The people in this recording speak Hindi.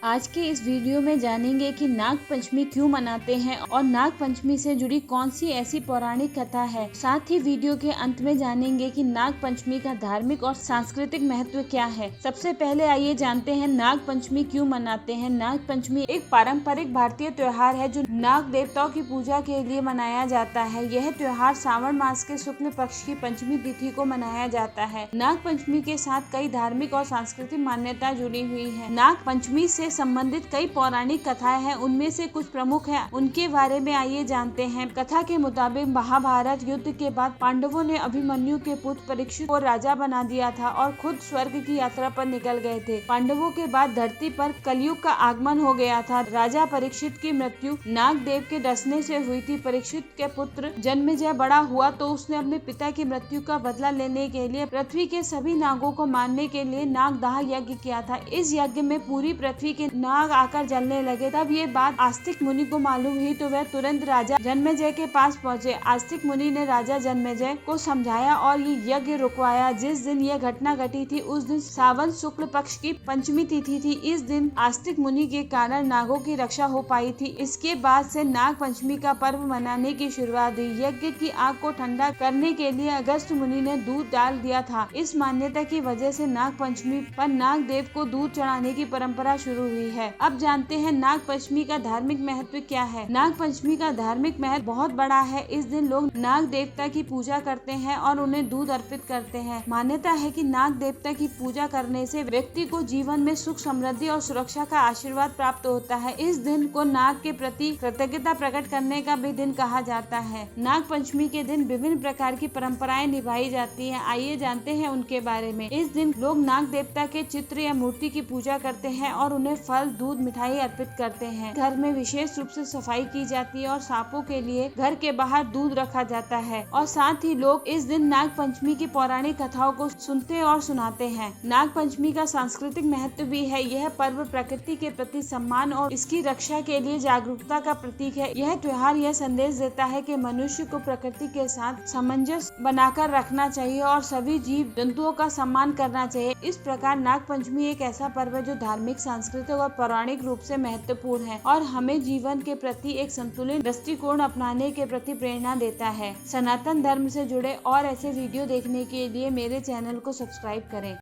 आज के इस वीडियो में जानेंगे कि नाग पंचमी क्यों मनाते हैं और नाग पंचमी से जुड़ी कौन सी ऐसी पौराणिक कथा है। साथ ही वीडियो के अंत में जानेंगे कि नाग पंचमी का धार्मिक और सांस्कृतिक महत्व क्या है। सबसे पहले आइए जानते हैं नाग पंचमी क्यों मनाते हैं। नाग पंचमी एक पारंपरिक भारतीय त्योहार है जो नाग देवताओं की पूजा के लिए मनाया जाता है। यह त्योहार सावन मास के शुक्ल पक्ष की पंचमी तिथि को मनाया जाता है। नाग पंचमी के साथ कई धार्मिक और सांस्कृतिक मान्यता जुड़ी हुई है। नाग पंचमी से संबंधित कई पौराणिक कथाएं हैं, उनमें से कुछ प्रमुख हैं, उनके बारे में आइए जानते हैं। कथा के मुताबिक महाभारत युद्ध के बाद पांडवों ने अभिमन्यु के पुत्र परीक्षित को राजा बना दिया था और खुद स्वर्ग की यात्रा पर निकल गए थे। पांडवों के बाद धरती पर कलयुग का आगमन हो गया था। राजा परीक्षित की मृत्यु नाग देव के डसने से हुई थी। परीक्षित के पुत्र जन्मेजय बड़ा हुआ तो उसने अपने पिता की मृत्यु का बदला लेने के लिए पृथ्वी के सभी नागों को मारने के लिए नागदाह यज्ञ किया था। इस यज्ञ में पूरी पृथ्वी के नाग आकर जलने लगे। तब ये बात आस्तिक मुनि को मालूम हुई तो वह तुरंत राजा जन्मेजय के पास पहुँचे। आस्तिक मुनि ने राजा जन्मेजय को समझाया और ये यज्ञ रुकवाया। जिस दिन यह घटना घटी थी उस दिन सावन शुक्ल पक्ष की पंचमी तिथि थी। इस दिन आस्तिक मुनि के कारण नागों की रक्षा हो पाई थी। इसके बाद से नाग पंचमी का पर्व मनाने की शुरुआत हुई। यज्ञ की आग को ठंडा करने के लिए अगस्त मुनि ने दूध डाल दिया था। इस मान्यता की वजह से नाग पंचमी पर नाग देव को दूध चढ़ाने की परंपरा शुरू हुई है। अब जानते हैं नाग पंचमी का धार्मिक महत्व क्या है। नाग पंचमी का धार्मिक महत्व बहुत बड़ा है। इस दिन लोग नाग देवता की पूजा करते हैं और उन्हें दूध अर्पित करते हैं। मान्यता है कि नाग देवता की पूजा करने से व्यक्ति को जीवन में सुख समृद्धि और सुरक्षा का आशीर्वाद प्राप्त होता है। इस दिन को नाग के प्रति कृतज्ञता प्रकट करने का भी दिन कहा जाता है। नाग पंचमी के दिन विभिन्न प्रकार की परंपराएं निभाई जाती है। आइए जानते हैं उनके बारे में। इस दिन लोग नाग देवता के चित्र या मूर्ति की पूजा करते हैं और उन्हें फल दूध मिठाई अर्पित करते हैं। घर में विशेष रूप से सफाई की जाती है और सांपों के लिए घर के बाहर दूध रखा जाता है। और साथ ही लोग इस दिन नाग पंचमी की पौराणिक कथाओं को सुनते और सुनाते हैं। नाग पंचमी का सांस्कृतिक महत्व भी है। यह पर्व प्रकृति के प्रति सम्मान और इसकी रक्षा के लिए जागरूकता का प्रतीक है। यह त्योहार यह संदेश देता है कि मनुष्य को प्रकृति के साथ सामंजस्य बनाकर रखना चाहिए और सभी जीव जंतुओं का सम्मान करना चाहिए। इस प्रकार नाग पंचमी एक ऐसा पर्व है जो धार्मिक, सांस्कृतिक और पौराणिक रूप से महत्वपूर्ण है और हमें जीवन के प्रति एक संतुलित दृष्टिकोण अपनाने के प्रति प्रेरणा देता है। सनातन धर्म से जुड़े और ऐसे वीडियो देखने के लिए मेरे चैनल को सब्सक्राइब करें।